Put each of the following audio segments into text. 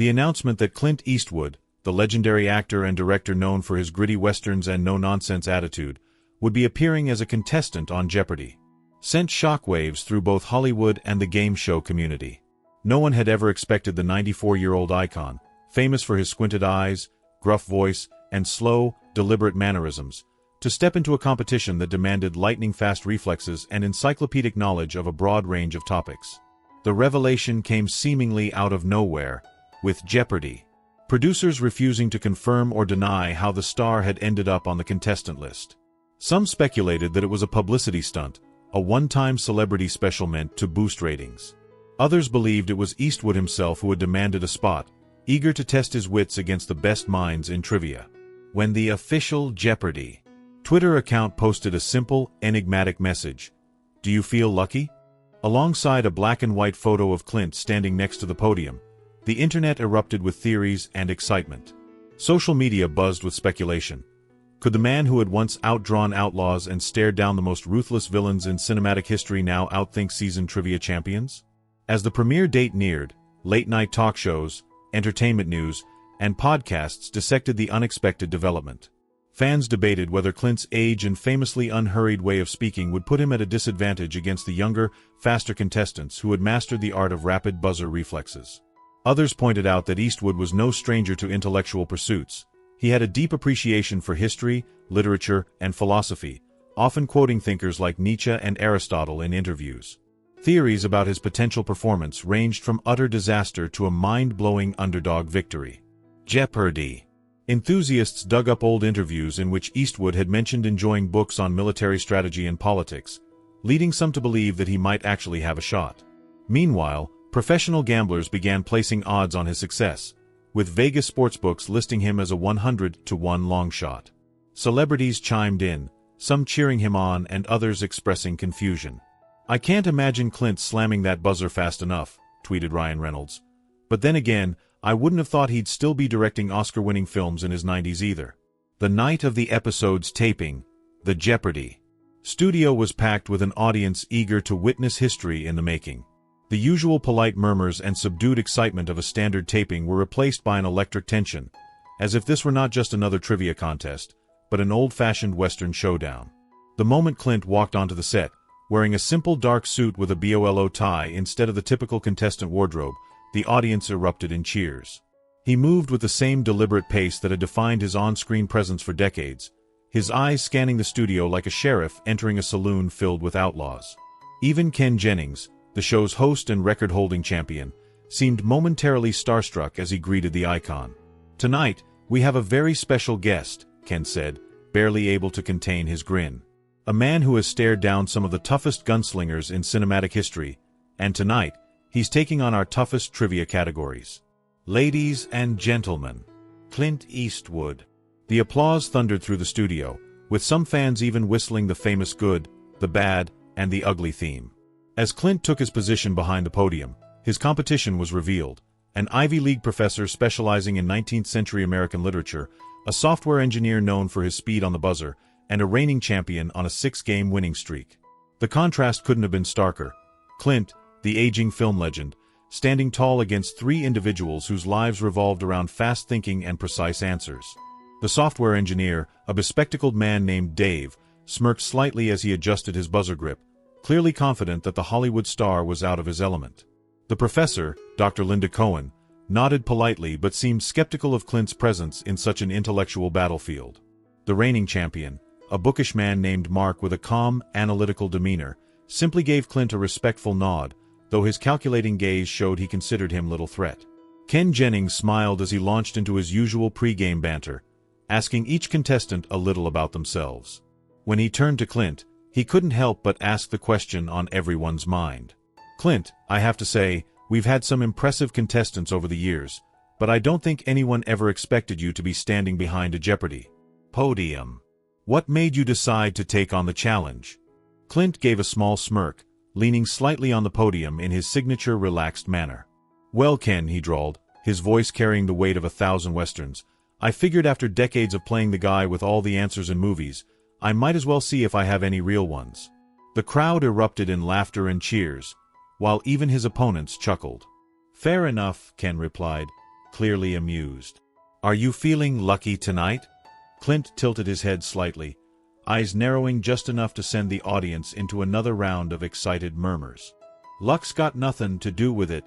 The announcement that Clint Eastwood, the legendary actor and director known for his gritty westerns and no-nonsense attitude, would be appearing as a contestant on Jeopardy! Sent shockwaves through both Hollywood and the game show community. No one had ever expected the 94-year-old icon, famous for his squinted eyes, gruff voice, and slow, deliberate mannerisms, to step into a competition that demanded lightning-fast reflexes and encyclopedic knowledge of a broad range of topics. The revelation came seemingly out of nowhere, with Jeopardy! Producers refusing to confirm or deny how the star had ended up on the contestant list. Some speculated that it was a publicity stunt, a one-time celebrity special meant to boost ratings. Others believed it was Eastwood himself who had demanded a spot, eager to test his wits against the best minds in trivia. When the official Jeopardy! Twitter account posted a simple, enigmatic message, "Do you feel lucky?" Alongside a black-and-white photo of Clint standing next to the podium, the internet erupted with theories and excitement. Social media buzzed with speculation. Could the man who had once outdrawn outlaws and stared down the most ruthless villains in cinematic history now outthink seasoned trivia champions? As the premiere date neared, late-night talk shows, entertainment news, and podcasts dissected the unexpected development. Fans debated whether Clint's age and famously unhurried way of speaking would put him at a disadvantage against the younger, faster contestants who had mastered the art of rapid buzzer reflexes. Others pointed out that Eastwood was no stranger to intellectual pursuits. He had a deep appreciation for history, literature, and philosophy, often quoting thinkers like Nietzsche and Aristotle in interviews. Theories about his potential performance ranged from utter disaster to a mind-blowing underdog victory. Jeopardy! Enthusiasts dug up old interviews in which Eastwood had mentioned enjoying books on military strategy and politics, leading some to believe that he might actually have a shot. Meanwhile, professional gamblers began placing odds on his success, with Vegas sportsbooks listing him as a 100-to-1 long shot. Celebrities chimed in, some cheering him on and others expressing confusion. "I can't imagine Clint slamming that buzzer fast enough," tweeted Ryan Reynolds. "But then again, I wouldn't have thought he'd still be directing Oscar-winning films in his 90s either." The night of the episode's taping, the Jeopardy! Studio was packed with an audience eager to witness history in the making. The usual polite murmurs and subdued excitement of a standard taping were replaced by an electric tension, as if this were not just another trivia contest, but an old-fashioned Western showdown. The moment Clint walked onto the set, wearing a simple dark suit with a BOLO tie instead of the typical contestant wardrobe, the audience erupted in cheers. He moved with the same deliberate pace that had defined his on-screen presence for decades, his eyes scanning the studio like a sheriff entering a saloon filled with outlaws. Even Ken Jennings, the show's host and record-holding champion, seemed momentarily starstruck as he greeted the icon. "Tonight, we have a very special guest," Ken said, barely able to contain his grin. "A man who has stared down some of the toughest gunslingers in cinematic history, and tonight, he's taking on our toughest trivia categories. Ladies and gentlemen, Clint Eastwood." The applause thundered through the studio, with some fans even whistling the famous good, the bad, and the ugly theme. As Clint took his position behind the podium, his competition was revealed: an Ivy League professor specializing in 19th-century American literature, a software engineer known for his speed on the buzzer, and a reigning champion on a 6-game winning streak. The contrast couldn't have been starker. Clint, the aging film legend, standing tall against three individuals whose lives revolved around fast thinking and precise answers. The software engineer, a bespectacled man named Dave, smirked slightly as he adjusted his buzzer grip, clearly confident that the Hollywood star was out of his element. The professor, Dr. Linda Cohen, nodded politely but seemed skeptical of Clint's presence in such an intellectual battlefield. The reigning champion, a bookish man named Mark with a calm, analytical demeanor, simply gave Clint a respectful nod, though his calculating gaze showed he considered him little threat. Ken Jennings smiled as he launched into his usual pre-game banter, asking each contestant a little about themselves. When he turned to Clint, he couldn't help but ask the question on everyone's mind. "Clint, I have to say, we've had some impressive contestants over the years, but I don't think anyone ever expected you to be standing behind a Jeopardy! Podium. What made you decide to take on the challenge?" Clint gave a small smirk, leaning slightly on the podium in his signature relaxed manner. "Well, Ken," he drawled, his voice carrying the weight of 1,000 westerns, "I figured after decades of playing the guy with all the answers in movies, I might as well see if I have any real ones." The crowd erupted in laughter and cheers, while even his opponents chuckled. "Fair enough," Ken replied. clearly amused. "Are you feeling lucky tonight?" Clint tilted his head slightly, eyes narrowing just enough to send the audience into another round of excited murmurs. "Luck's got nothing to do with it,"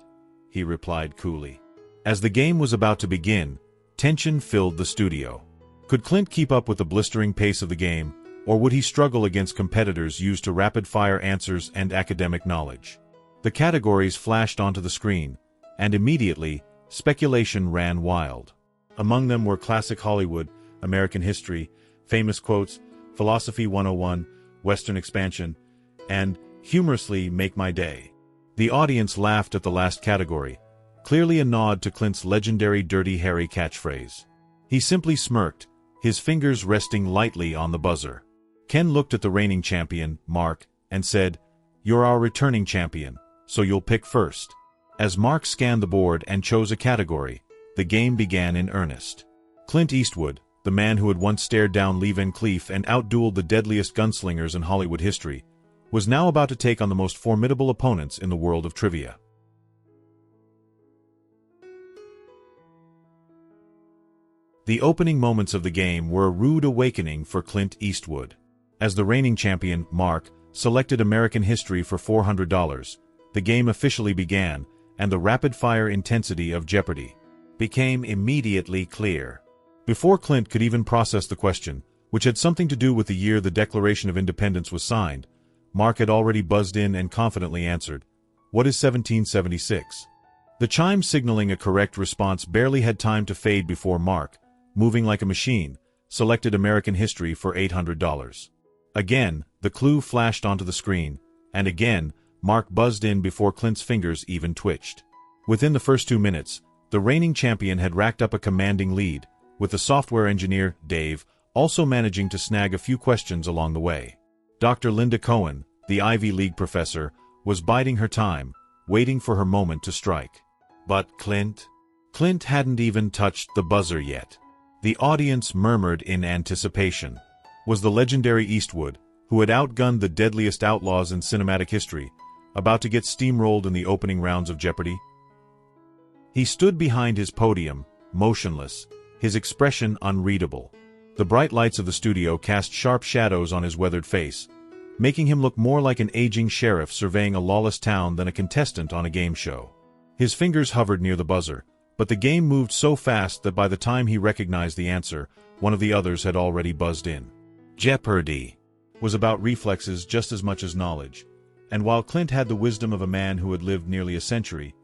he replied coolly. As the game was about to begin, tension filled the studio. Could Clint keep up with the blistering pace of the game, or would he struggle against competitors used to rapid-fire answers and academic knowledge? The categories flashed onto the screen, and immediately, speculation ran wild. Among them were classic Hollywood, American history, famous quotes, philosophy 101, Western expansion, and, humorously, make my day. The audience laughed at the last category, clearly a nod to Clint's legendary Dirty Harry catchphrase. He simply smirked, his fingers resting lightly on the buzzer. Ken looked at the reigning champion, Mark, and said, "You're our returning champion, so you'll pick first." As Mark scanned the board and chose a category, the game began in earnest. Clint Eastwood, the man who had once stared down Lee Van Cleef and outdueled the deadliest gunslingers in Hollywood history, was now about to take on the most formidable opponents in the world of trivia. The opening moments of the game were a rude awakening for Clint Eastwood. As the reigning champion, Mark, selected American history for $400, the game officially began, and the rapid-fire intensity of Jeopardy became immediately clear. Before Clint could even process the question, which had something to do with the year the Declaration of Independence was signed, Mark had already buzzed in and confidently answered, "What is 1776?" The chime signaling a correct response barely had time to fade before Mark, moving like a machine, selected American history for $800. Again, the clue flashed onto the screen, and again, Mark buzzed in before Clint's fingers even twitched. Within the first 2 minutes, the reigning champion had racked up a commanding lead, with the software engineer, Dave, also managing to snag a few questions along the way. Dr. Linda Cohen, the Ivy League professor, was biding her time, waiting for her moment to strike. But Clint hadn't even touched the buzzer yet. The audience murmured in anticipation. Was the legendary Eastwood, who had outgunned the deadliest outlaws in cinematic history, about to get steamrolled in the opening rounds of Jeopardy? He stood behind his podium, motionless, his expression unreadable. The bright lights of the studio cast sharp shadows on his weathered face, making him look more like an aging sheriff surveying a lawless town than a contestant on a game show. His fingers hovered near the buzzer, but the game moved so fast that by the time he recognized the answer, one of the others had already buzzed in. Jeopardy was about reflexes just as much as knowledge, and while Clint had the wisdom of a man who had lived nearly a century,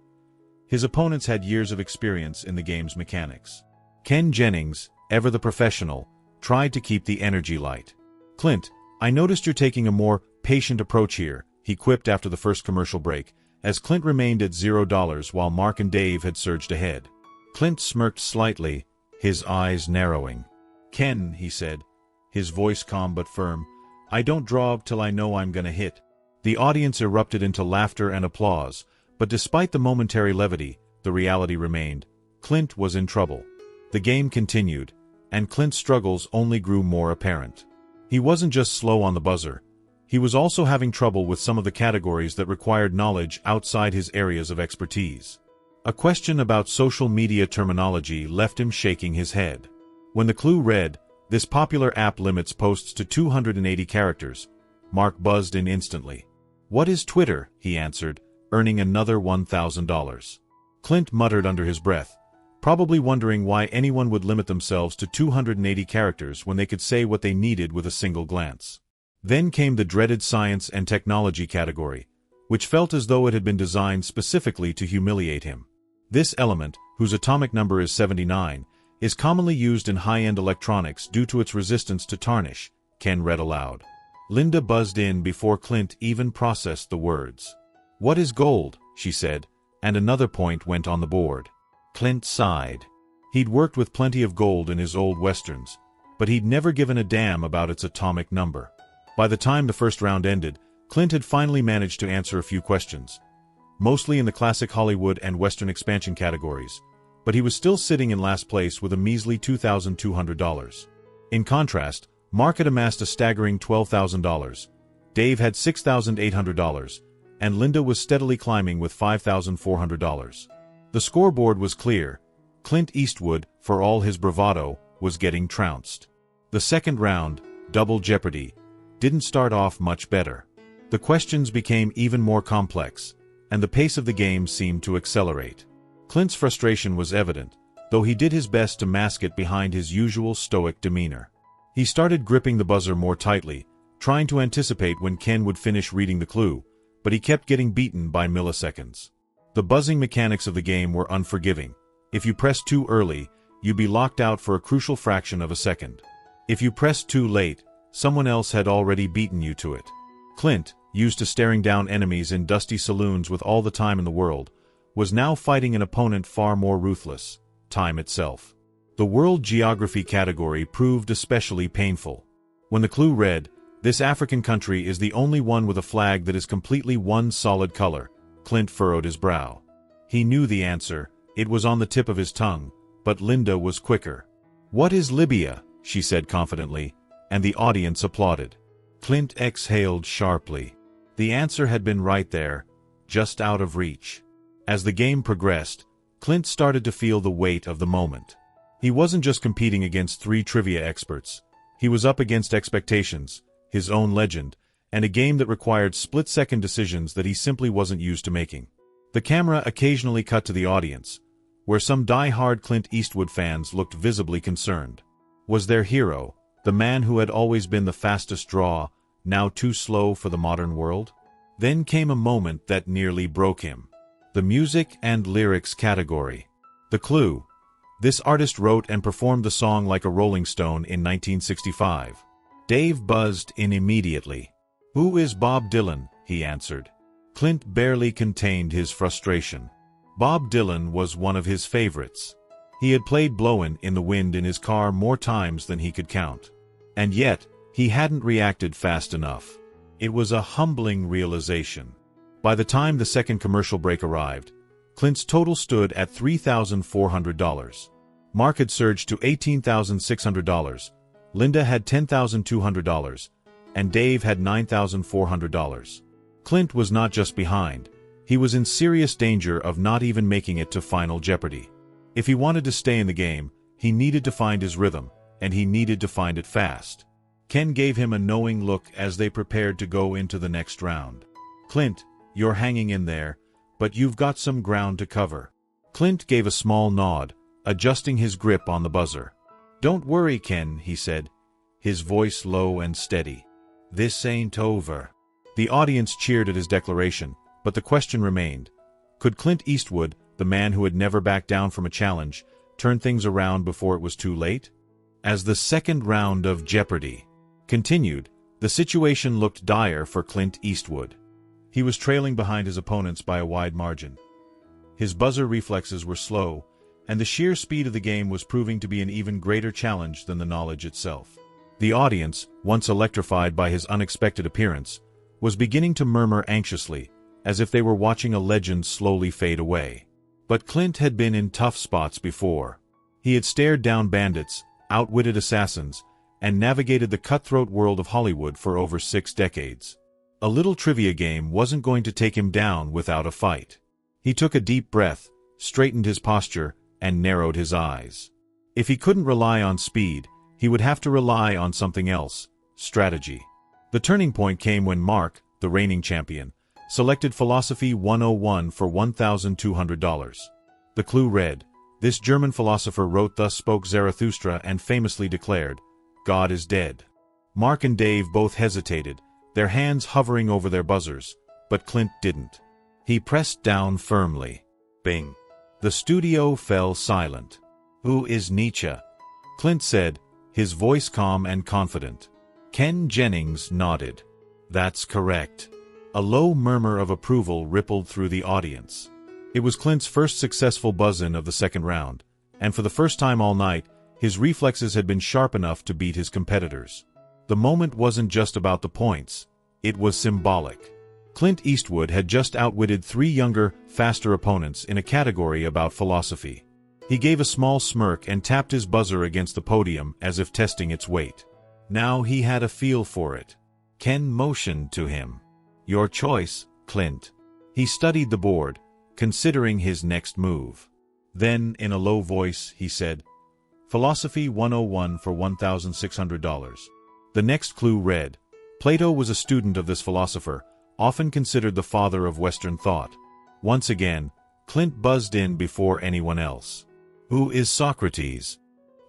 his opponents had years of experience in the game's mechanics. Ken Jennings, ever the professional, tried to keep the energy light. "Clint, I noticed you're taking a more patient approach here," he quipped after the first commercial break, as Clint remained at $0 while Mark and Dave had surged ahead. Clint smirked slightly, his eyes narrowing. "Ken," he said, his voice calm but firm, "I don't draw till I know I'm gonna hit." The audience erupted into laughter and applause, but despite the momentary levity, the reality remained. Clint was in trouble. The game continued, and Clint's struggles only grew more apparent. He wasn't just slow on the buzzer. He was also having trouble with some of the categories that required knowledge outside his areas of expertise. A question about social media terminology left him shaking his head. When the clue read, "This popular app limits posts to 280 characters," Mark buzzed in instantly. "What is Twitter?" he answered, earning another $1,000. Clint muttered under his breath, probably wondering why anyone would limit themselves to 280 characters when they could say what they needed with a single glance. Then came the dreaded science and technology category, which felt as though it had been designed specifically to humiliate him. This element, whose atomic number is 79, is commonly used in high-end electronics due to its resistance to tarnish, Ken read aloud. Linda buzzed in before Clint even processed the words. "What is gold?" she said, and another point went on the board. Clint sighed. He'd worked with plenty of gold in his old westerns, but he'd never given a damn about its atomic number. By the time the first round ended, Clint had finally managed to answer a few questions, mostly in the classic Hollywood and Western expansion categories, but he was still sitting in last place with a measly $2,200. In contrast, Mark had amassed a staggering $12,000, Dave had $6,800, and Linda was steadily climbing with $5,400. The scoreboard was clear. Clint Eastwood, for all his bravado, was getting trounced. The second round, Double Jeopardy, didn't start off much better. The questions became even more complex, and the pace of the game seemed to accelerate. Clint's frustration was evident, though he did his best to mask it behind his usual stoic demeanor. He started gripping the buzzer more tightly, trying to anticipate when Ken would finish reading the clue, but he kept getting beaten by milliseconds. The buzzing mechanics of the game were unforgiving. If you pressed too early, you'd be locked out for a crucial fraction of a second. If you pressed too late, someone else had already beaten you to it. Clint, used to staring down enemies in dusty saloons with all the time in the world, was now fighting an opponent far more ruthless: time itself. The world geography category proved especially painful. When the clue read, "This African country is the only one with a flag that is completely one solid color," Clint furrowed his brow. He knew the answer, it was on the tip of his tongue, but Linda was quicker. "What is Libya?" she said confidently, and the audience applauded. Clint exhaled sharply. The answer had been right there, just out of reach. As the game progressed, Clint started to feel the weight of the moment. He wasn't just competing against three trivia experts. He was up against expectations, his own legend, and a game that required split-second decisions that he simply wasn't used to making. The camera occasionally cut to the audience, where some die-hard Clint Eastwood fans looked visibly concerned. Was their hero, the man who had always been the fastest draw, now too slow for the modern world? Then came a moment that nearly broke him. The music and lyrics category. The clue. This artist wrote and performed the song like a Rolling Stone in 1965. Dave buzzed in immediately. "Who is Bob Dylan?" he answered. Clint barely contained his frustration. Bob Dylan was one of his favorites. He had played Blowin' in the Wind in his car more times than he could count. And yet, he hadn't reacted fast enough. It was a humbling realization. By the time the second commercial break arrived, Clint's total stood at $3,400. Mark had surged to $18,600, Linda had $10,200, and Dave had $9,400. Clint was not just behind, he was in serious danger of not even making it to Final Jeopardy. If he wanted to stay in the game, he needed to find his rhythm, and he needed to find it fast. Ken gave him a knowing look as they prepared to go into the next round. "Clint, you're hanging in there, but you've got some ground to cover." Clint gave a small nod, adjusting his grip on the buzzer. "Don't worry, Ken," he said, his voice low and steady. "This ain't over." The audience cheered at his declaration, but the question remained. Could Clint Eastwood, the man who had never backed down from a challenge, turn things around before it was too late? As the second round of Jeopardy continued, the situation looked dire for Clint Eastwood. He was trailing behind his opponents by a wide margin. His buzzer reflexes were slow, and the sheer speed of the game was proving to be an even greater challenge than the knowledge itself. The audience, once electrified by his unexpected appearance, was beginning to murmur anxiously, as if they were watching a legend slowly fade away. But Clint had been in tough spots before. He had stared down bandits, outwitted assassins, and navigated the cutthroat world of Hollywood for over 6 decades. A little trivia game wasn't going to take him down without a fight. He took a deep breath, straightened his posture, and narrowed his eyes. If he couldn't rely on speed, he would have to rely on something else: strategy. The turning point came when Mark, the reigning champion, selected Philosophy 101 for $1,200. The clue read, "This German philosopher wrote Thus Spoke Zarathustra and famously declared, 'God is dead.'" Mark and Dave both hesitated, their hands hovering over their buzzers, but Clint didn't. He pressed down firmly. Bing. The studio fell silent. "Who is Nietzsche?" Clint said, his voice calm and confident. Ken Jennings nodded. "That's correct." A low murmur of approval rippled through the audience. It was Clint's first successful buzz-in of the second round, and for the first time all night, his reflexes had been sharp enough to beat his competitors. The moment wasn't just about the points, it was symbolic. Clint Eastwood had just outwitted 3 younger, faster opponents in a category about philosophy. He gave a small smirk and tapped his buzzer against the podium as if testing its weight. Now he had a feel for it. Ken motioned to him. "Your choice, Clint." He studied the board, considering his next move. Then, in a low voice, he said, "Philosophy 101 for $1,600. The next clue read, Plato was a student of this philosopher, often considered the father of Western thought. Once again, Clint buzzed in before anyone else. Who is Socrates?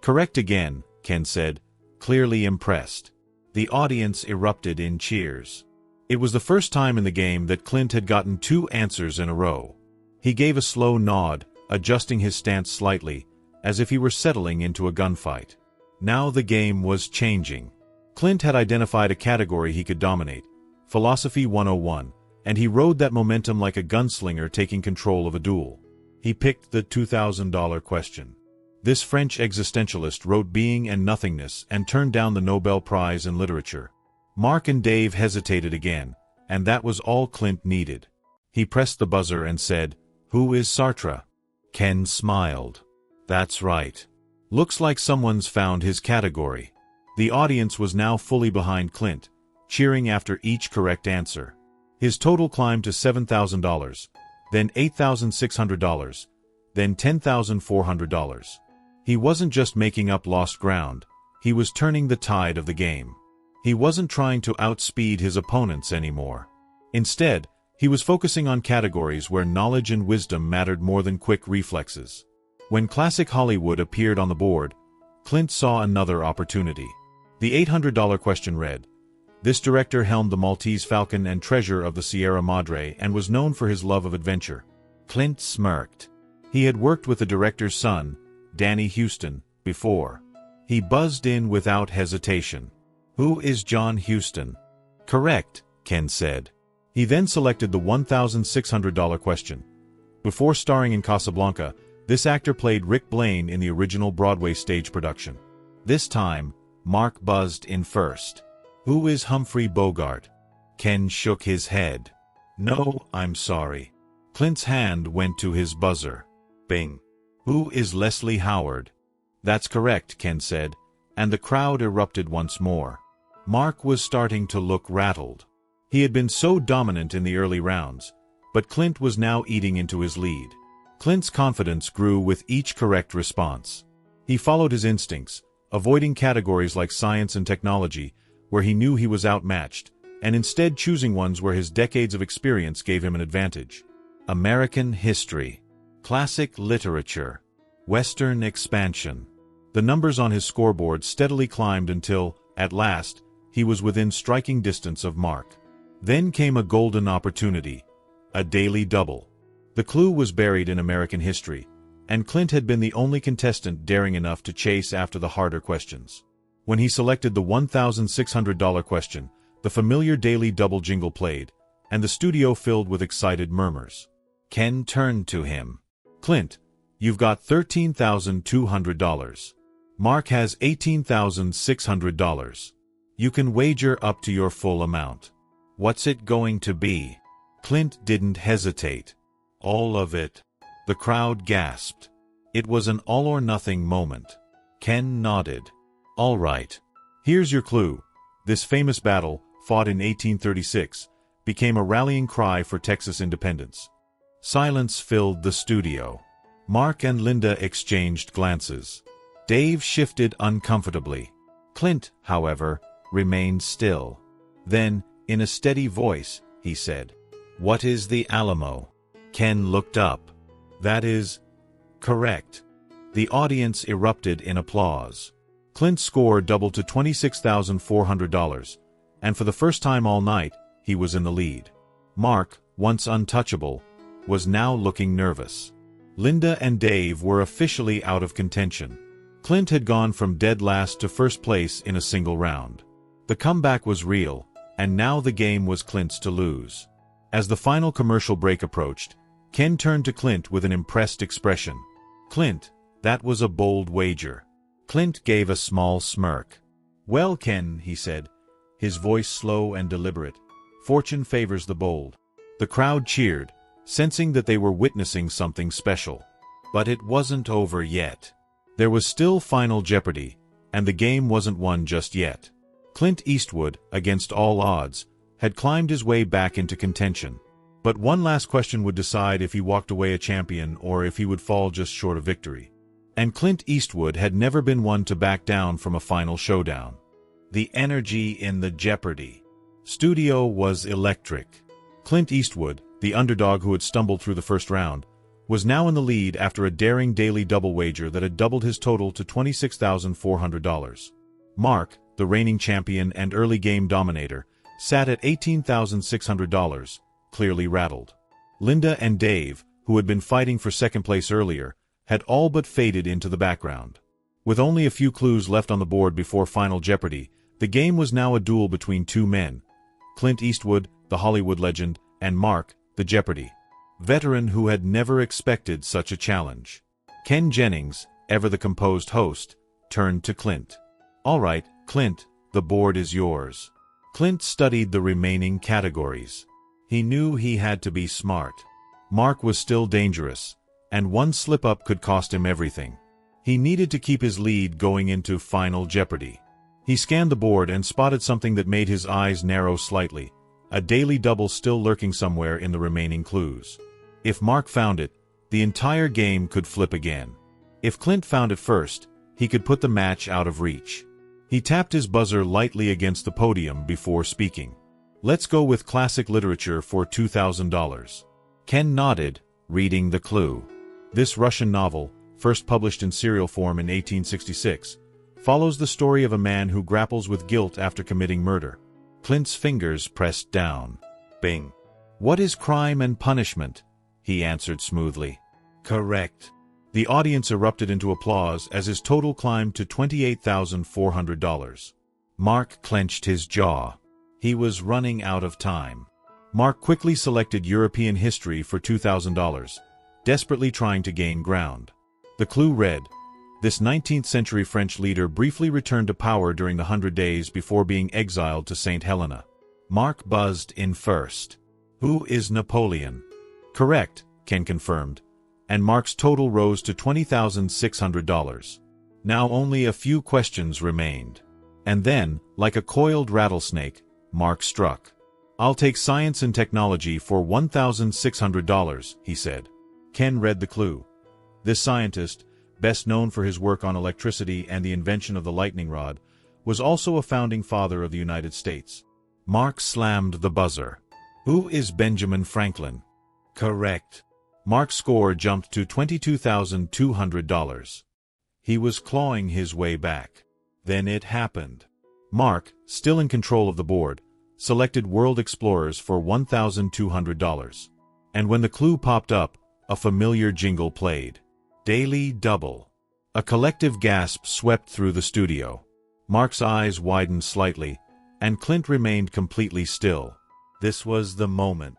Correct again, Ken said, clearly impressed. The audience erupted in cheers. It was the first time in the game that Clint had gotten 2 answers in a row. He gave a slow nod, adjusting his stance slightly, as if he were settling into a gunfight. Now the game was changing. Clint had identified a category he could dominate, Philosophy 101, and he rode that momentum like a gunslinger taking control of a duel. He picked the $2,000 question. This French existentialist wrote Being and Nothingness and turned down the Nobel Prize in Literature. Mark and Dave hesitated again, and that was all Clint needed. He pressed the buzzer and said, "Who is Sartre?" Ken smiled. "That's right. Looks like someone's found his category." The audience was now fully behind Clint, cheering after each correct answer. His total climbed to $7,000, then $8,600, then $10,400. He wasn't just making up lost ground, he was turning the tide of the game. He wasn't trying to outspeed his opponents anymore. Instead, he was focusing on categories where knowledge and wisdom mattered more than quick reflexes. When classic Hollywood appeared on the board, Clint saw another opportunity. The $800 question read, This director helmed the Maltese Falcon and Treasure of the Sierra Madre and was known for his love of adventure. Clint smirked. He had worked with the director's son, Danny Huston, before. He buzzed in without hesitation. Who is John Huston? Correct, Ken said. He then selected the $1,600 question. Before starring in Casablanca, this actor played Rick Blaine in the original Broadway stage production. This time, Mark buzzed in first. Who is Humphrey Bogart? Ken shook his head. No, I'm sorry. Clint's hand went to his buzzer. Bing. Who is Leslie Howard? That's correct, Ken said, and the crowd erupted once more. Mark was starting to look rattled. He had been so dominant in the early rounds, but Clint was now eating into his lead. Clint's confidence grew with each correct response. He followed his instincts, avoiding categories like science and technology, where he knew he was outmatched, and instead choosing ones where his decades of experience gave him an advantage. American history, classic literature, Western expansion. The numbers on his scoreboard steadily climbed until, at last, he was within striking distance of Mark. Then came a golden opportunity, a daily double. The clue was buried in American history, and Clint had been the only contestant daring enough to chase after the harder questions. When he selected the $1,600 question, the familiar daily double jingle played, and the studio filled with excited murmurs. Ken turned to him. Clint, you've got $13,200. Mark has $18,600. You can wager up to your full amount. What's it going to be? Clint didn't hesitate. All of it. The crowd gasped. It was an all-or-nothing moment. Ken nodded. All right. Here's your clue. This famous battle, fought in 1836, became a rallying cry for Texas independence. Silence filled the studio. Mark and Linda exchanged glances. Dave shifted uncomfortably. Clint, however, remained still. Then, in a steady voice, he said, What is the Alamo? Ken looked up. That is correct. The audience erupted in applause. Clint's score doubled to $26,400, and for the first time all night, he was in the lead. Mark, once untouchable, was now looking nervous. Linda and Dave were officially out of contention. Clint had gone from dead last to first place in a single round. The comeback was real, and now the game was Clint's to lose. As the final commercial break approached, Ken turned to Clint with an impressed expression. Clint, that was a bold wager. Clint gave a small smirk. Well, Ken, he said, his voice slow and deliberate, fortune favors the bold. The crowd cheered, sensing that they were witnessing something special. But it wasn't over yet. There was still Final Jeopardy, and the game wasn't won just yet. Clint Eastwood, against all odds, had climbed his way back into contention. But one last question would decide if he walked away a champion or if he would fall just short of victory. And Clint Eastwood had never been one to back down from a final showdown. The energy in the Jeopardy studio was electric. Clint Eastwood, the underdog who had stumbled through the first round, was now in the lead after a daring daily double wager that had doubled his total to $26,400. Mark, the reigning champion and early game dominator, sat at $18,600, clearly rattled. Linda and Dave, who had been fighting for second place earlier, had all but faded into the background. With only a few clues left on the board before Final Jeopardy, the game was now a duel between two men: Clint Eastwood, the Hollywood legend, and Mark, the Jeopardy veteran who had never expected such a challenge. Ken Jennings, ever the composed host, turned to Clint. "All right, Clint, the board is yours." Clint studied the remaining categories. He knew he had to be smart. Mark was still dangerous, and one slip-up could cost him everything. He needed to keep his lead going into Final Jeopardy. He scanned the board and spotted something that made his eyes narrow slightly: a daily double still lurking somewhere in the remaining clues. If Mark found it, the entire game could flip again. If Clint found it first, he could put the match out of reach. He tapped his buzzer lightly against the podium before speaking. "Let's go with classic literature for $2,000. Ken nodded, reading the clue. This Russian novel, first published in serial form in 1866, follows the story of a man who grapples with guilt after committing murder. Clint's fingers pressed down. Bing. "What is crime and punishment?" he answered smoothly. "Correct." The audience erupted into applause as his total climbed to $28,400. Mark clenched his jaw. He was running out of time. Mark quickly selected European history for $2,000, desperately trying to gain ground. The clue read, "This 19th-century French leader briefly returned to power during the 100 Days before being exiled to St. Helena." Mark buzzed in first. "Who is Napoleon?" "Correct," Ken confirmed, and Mark's total rose to $20,600. Now only a few questions remained. And then, like a coiled rattlesnake, Mark struck. "I'll take science and technology for $1,600, he said. Ken read the clue. This scientist, best known for his work on electricity and the invention of the lightning rod, was also a founding father of the United States. Mark slammed the buzzer. "Who is Benjamin Franklin?" "Correct." Mark's score jumped to $22,200. He was clawing his way back. Then it happened. Mark, still in control of the board, selected World Explorers for $1,200. And when the clue popped up, a familiar jingle played. Daily Double. A collective gasp swept through the studio. Mark's eyes widened slightly, and Clint remained completely still. This was the moment.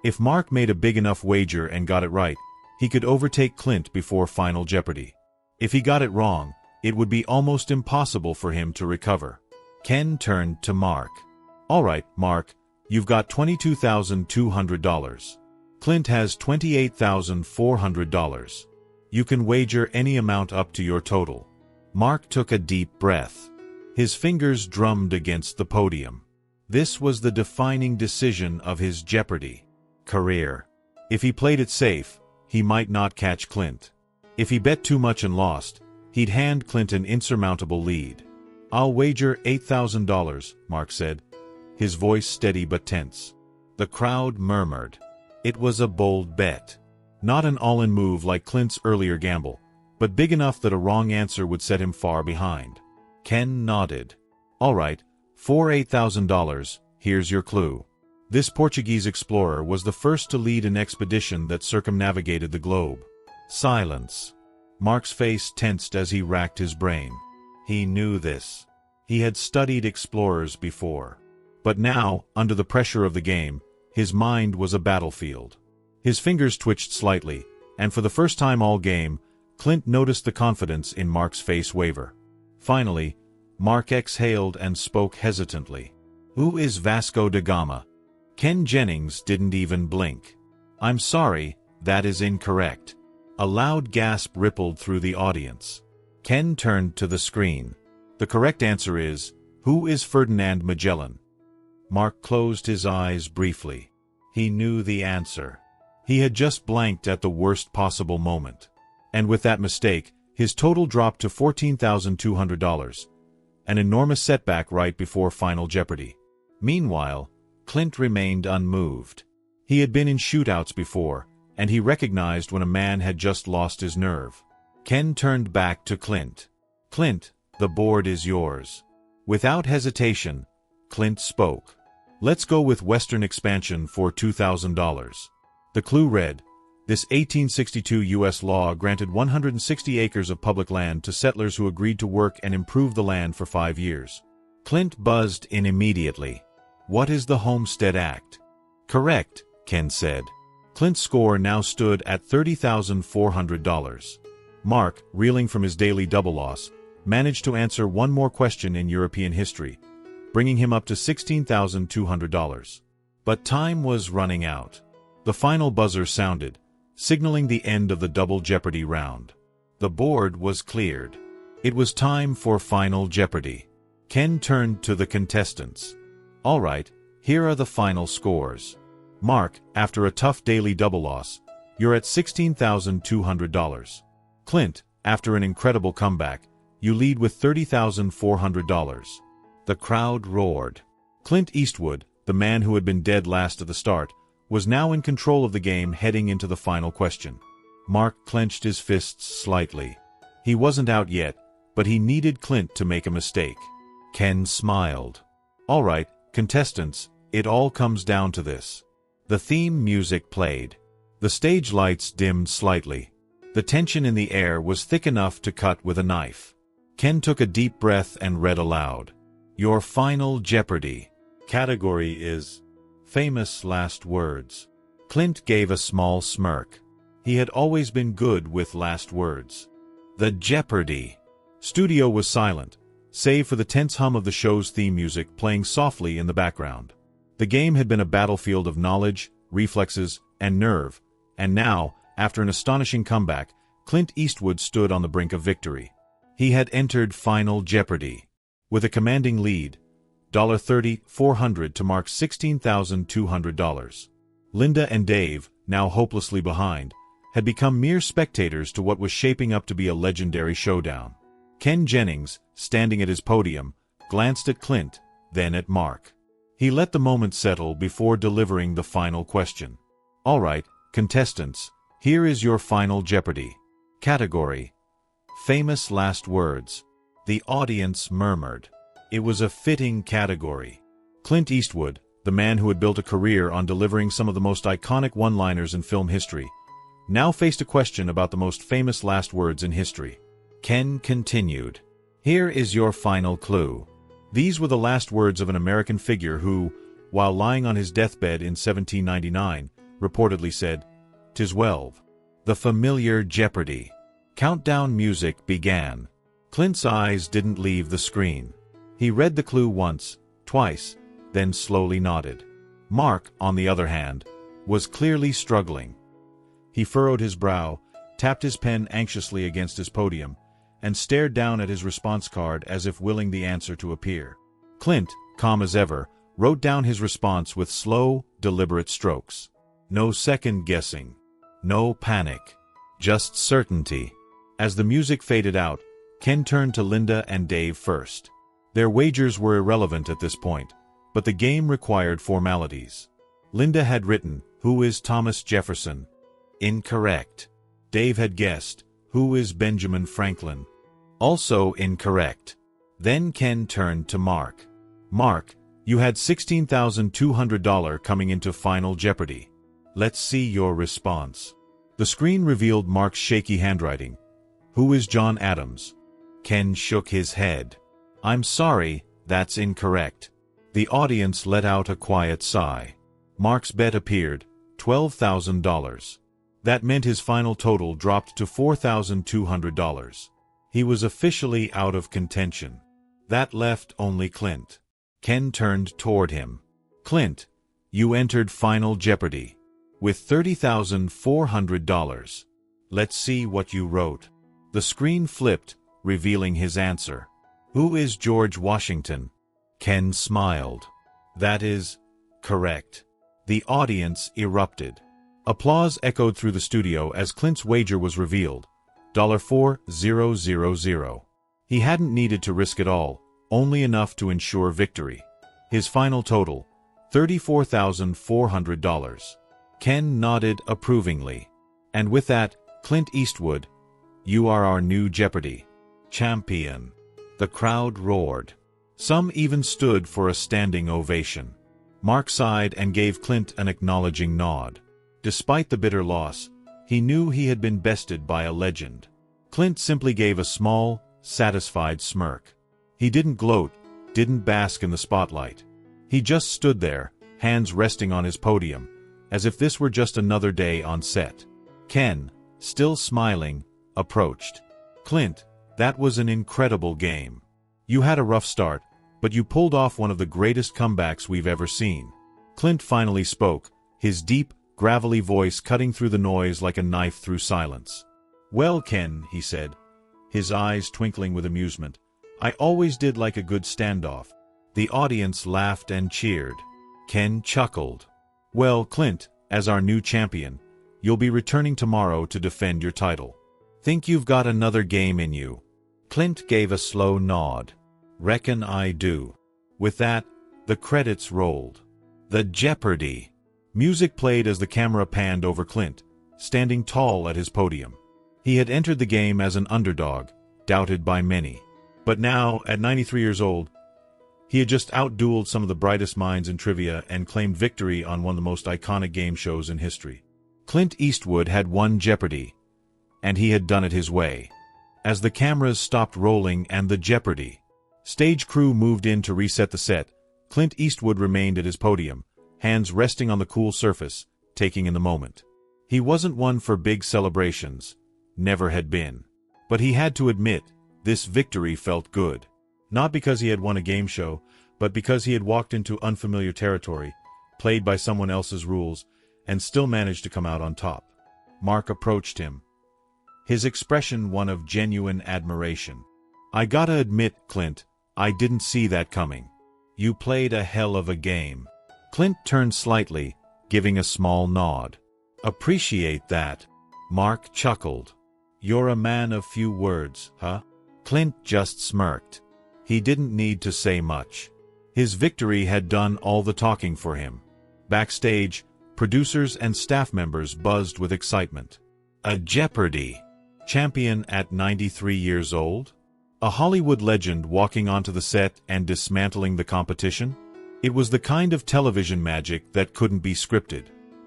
If Mark made a big enough wager and got it right, he could overtake Clint before Final Jeopardy. If he got it wrong, it would be almost impossible for him to recover. Ken turned to Mark. "All right, Mark, you've got $22,200. Clint has $28,400. You can wager any amount up to your total." Mark took a deep breath. His fingers drummed against the podium. This was the defining decision of his Jeopardy career. If he played it safe, he might not catch Clint. If he bet too much and lost, he'd hand Clint an insurmountable lead. "I'll wager $8,000, Mark said, his voice steady but tense. The crowd murmured. It was a bold bet. Not an all-in move like Clint's earlier gamble, but big enough that a wrong answer would set him far behind. Ken nodded. "All right, for $8,000, here's your clue. This Portuguese explorer was the first to lead an expedition that circumnavigated the globe." Silence. Mark's face tensed as he racked his brain. He knew this. He had studied explorers before. But now, under the pressure of the game, his mind was a battlefield. His fingers twitched slightly, and for the first time all game, Clint noticed the confidence in Mark's face waver. Finally, Mark exhaled and spoke hesitantly. "Who is Vasco da Gama?" Ken Jennings didn't even blink. "I'm sorry, that is incorrect." A loud gasp rippled through the audience. Ken turned to the screen. "The correct answer is, who is Ferdinand Magellan?" Mark closed his eyes briefly. He knew the answer. He had just blanked at the worst possible moment. And with that mistake, his total dropped to $14,200. An enormous setback right before Final Jeopardy. Meanwhile, Clint remained unmoved. He had been in shootouts before, and he recognized when a man had just lost his nerve. Ken turned back to Clint. "Clint, the board is yours." Without hesitation, Clint spoke. "Let's go with Western expansion for $2,000. The clue read, this 1862 U.S. law granted 160 acres of public land to settlers who agreed to work and improve the land for 5 years. Clint buzzed in immediately. "What is the Homestead Act?" "Correct," Ken said. Clint's score now stood at $30,400. Mark, reeling from his daily double loss, managed to answer one more question in European history, bringing him up to $16,200. But time was running out. The final buzzer sounded, signaling the end of the Double Jeopardy round. The board was cleared. It was time for Final Jeopardy. Ken turned to the contestants. "All right, here are the final scores. Mark, after a tough daily double loss, you're at $16,200. Clint, after an incredible comeback, you lead with $30,400. The crowd roared. Clint Eastwood, the man who had been dead last at the start, was now in control of the game heading into the final question. Mark clenched his fists slightly. He wasn't out yet, but he needed Clint to make a mistake. Ken smiled. "All right, contestants, it all comes down to this." The theme music played. The stage lights dimmed slightly. The tension in the air was thick enough to cut with a knife. Ken took a deep breath and read aloud. "Your Final Jeopardy! Category is famous last words." Clint gave a small smirk. He had always been good with last words. The Jeopardy! Studio was silent, save for the tense hum of the show's theme music playing softly in the background. The game had been a battlefield of knowledge, reflexes, and nerve, and now, after an astonishing comeback, Clint Eastwood stood on the brink of victory. He had entered Final Jeopardy. With a commanding lead, $30,400 to Mark's $16,200. Linda and Dave, now hopelessly behind, had become mere spectators to what was shaping up to be a legendary showdown. Ken Jennings, standing at his podium, glanced at Clint, then at Mark. He let the moment settle before delivering the final question. "All right, contestants, here is your Final Jeopardy! Category: famous last words." The audience murmured. It was a fitting category. Clint Eastwood, the man who had built a career on delivering some of the most iconic one-liners in film history, now faced a question about the most famous last words in history. Ken continued. "Here is your final clue. These were the last words of an American figure who, while lying on his deathbed in 1799, reportedly said, "'Tis well." The familiar Jeopardy! Countdown music began. Clint's eyes didn't leave the screen. He read the clue once, twice, then slowly nodded. Mark, on the other hand, was clearly struggling. He furrowed his brow, tapped his pen anxiously against his podium, and stared down at his response card as if willing the answer to appear. Clint, calm as ever, wrote down his response with slow, deliberate strokes. No second guessing. No panic. Just certainty. As the music faded out, Ken turned to Linda and Dave first. Their wagers were irrelevant at this point, but the game required formalities. Linda had written, "Who is Thomas Jefferson?" Incorrect. Dave had guessed, "Who is Benjamin Franklin?" Also incorrect. Then Ken turned to Mark. "Mark, you had $16,200 coming into Final Jeopardy. Let's see your response." The screen revealed Mark's shaky handwriting. "Who is John Adams?" Ken shook his head. "I'm sorry, that's incorrect." The audience let out a quiet sigh. Mark's bet appeared, $12,000. That meant his final total dropped to $4,200. He was officially out of contention. That left only Clint. Ken turned toward him. "Clint, you entered Final Jeopardy with $30,400. Let's see what you wrote." The screen flipped, revealing his answer. "Who is George Washington?" Ken smiled. "That is correct." The audience erupted. Applause echoed through the studio as Clint's wager was revealed. $4,000. He hadn't needed to risk it all, only enough to ensure victory. His final total, $34,400. Ken nodded approvingly. And with that, Clint Eastwood, you are our new Jeopardy champion. The crowd roared. Some even stood for a standing ovation. Mark sighed and gave Clint an acknowledging nod. Despite the bitter loss, he knew he had been bested by a legend. Clint simply gave a small, satisfied smirk. He didn't gloat, didn't bask in the spotlight. He just stood there, hands resting on his podium, as if this were just another day on set. Ken, still smiling, approached. Clint, that was an incredible game. You had a rough start, but you pulled off one of the greatest comebacks we've ever seen. Clint finally spoke, his deep, gravelly voice cutting through the noise like a knife through silence. Well, Ken, he said, his eyes twinkling with amusement, I always did like a good standoff. The audience laughed and cheered. Ken chuckled. Well, Clint, as our new champion, you'll be returning tomorrow to defend your title. Think you've got another game in you? Clint gave a slow nod. Reckon I do. With that, the credits rolled. The Jeopardy! Music played as the camera panned over Clint, standing tall at his podium. He had entered the game as an underdog, doubted by many. But now, at 93 years old, he had just outdueled some of the brightest minds in trivia and claimed victory on one of the most iconic game shows in history. Clint Eastwood had won Jeopardy! And he had done it his way. As the cameras stopped rolling and the Jeopardy! Stage crew moved in to reset the set, Clint Eastwood remained at his podium, hands resting on the cool surface, taking in the moment. He wasn't one for big celebrations. Never had been. But he had to admit, this victory felt good. Not because he had won a game show, but because he had walked into unfamiliar territory, played by someone else's rules, and still managed to come out on top. Mark approached him, his expression one of genuine admiration. I gotta admit, Clint, I didn't see that coming. You played a hell of a game. Clint turned slightly, giving a small nod. Appreciate that. Mark chuckled. You're a man of few words, huh? Clint just smirked. He didn't need to say much. His victory had done all the talking for him. Backstage, producers and staff members buzzed with excitement. A Jeopardy! Champion at 93 years old? A Hollywood legend walking onto the set and dismantling the competition? It was the kind of television magic that couldn't be scripted.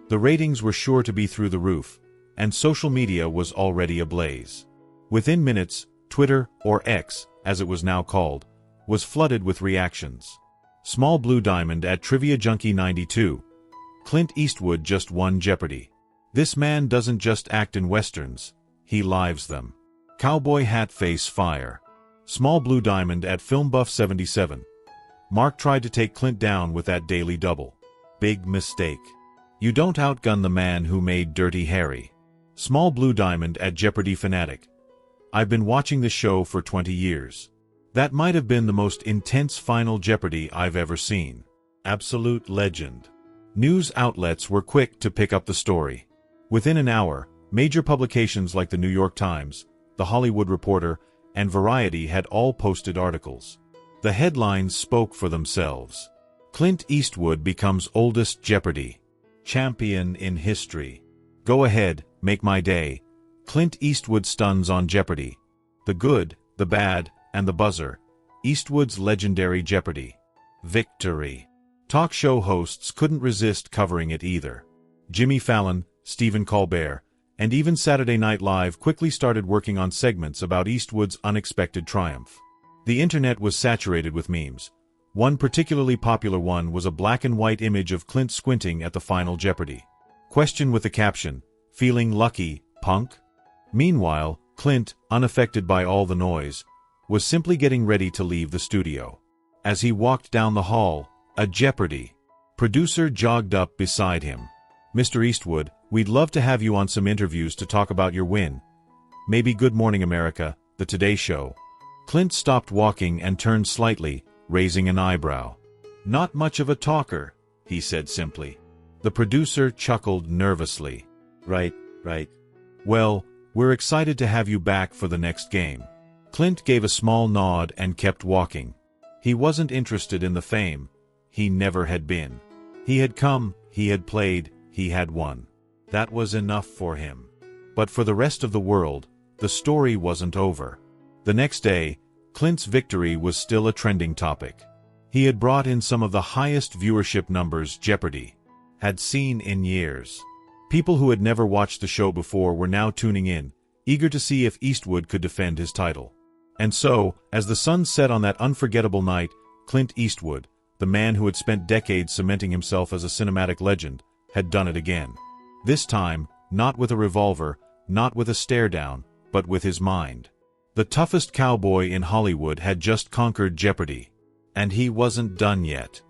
The ratings were sure to be through the roof, and social media was already ablaze. Within minutes, Twitter, or X, as it was now called, was flooded with reactions. Small Blue Diamond at Trivia Junkie 92. Clint Eastwood just won Jeopardy! This man doesn't just act in westerns, he lives them. Cowboy Hat Face Fire. Small Blue Diamond at Film Buff 77. Mark tried to take Clint down with that daily double. Big mistake. You don't outgun the man who made Dirty Harry. Small Blue Diamond at Jeopardy Fanatic. I've been watching the show for 20 years. That might have been the most intense final Jeopardy I've ever seen. Absolute legend. News outlets were quick to pick up the story. Within an hour, major publications like the New York Times, The Hollywood Reporter, and Variety had all posted articles. The headlines spoke for themselves. Clint Eastwood becomes oldest Jeopardy! Champion in history. Go ahead, make my day. Clint Eastwood stuns on Jeopardy! The good, the bad, and the buzzer. Eastwood's legendary Jeopardy! Victory! Talk show hosts couldn't resist covering it either. Jimmy Fallon, Stephen Colbert, and even Saturday Night Live quickly started working on segments about Eastwood's unexpected triumph. The internet was saturated with memes. One particularly popular one was a black and white image of Clint squinting at the final Jeopardy! Question with the caption, "Feeling lucky, punk?" Meanwhile, Clint, unaffected by all the noise, was simply getting ready to leave the studio. As he walked down the hall, a Jeopardy! Producer jogged up beside him. Mr. Eastwood, we'd love to have you on some interviews to talk about your win. Maybe Good Morning America, The Today Show. Clint stopped walking and turned slightly, raising an eyebrow. Not much of a talker, he said simply. The producer chuckled nervously. Right. Well, we're excited to have you back for the next game. Clint gave a small nod and kept walking. He wasn't interested in the fame. He never had been. He had come, he had played, he had won. That was enough for him. But for the rest of the world, the story wasn't over. The next day, Clint's victory was still a trending topic. He had brought in some of the highest viewership numbers Jeopardy had seen in years. People who had never watched the show before were now tuning in, eager to see if Eastwood could defend his title. And so, as the sun set on that unforgettable night, Clint Eastwood, the man who had spent decades cementing himself as a cinematic legend, had done it again. This time, not with a revolver, not with a stare-down, but with his mind. The toughest cowboy in Hollywood had just conquered Jeopardy. And he wasn't done yet.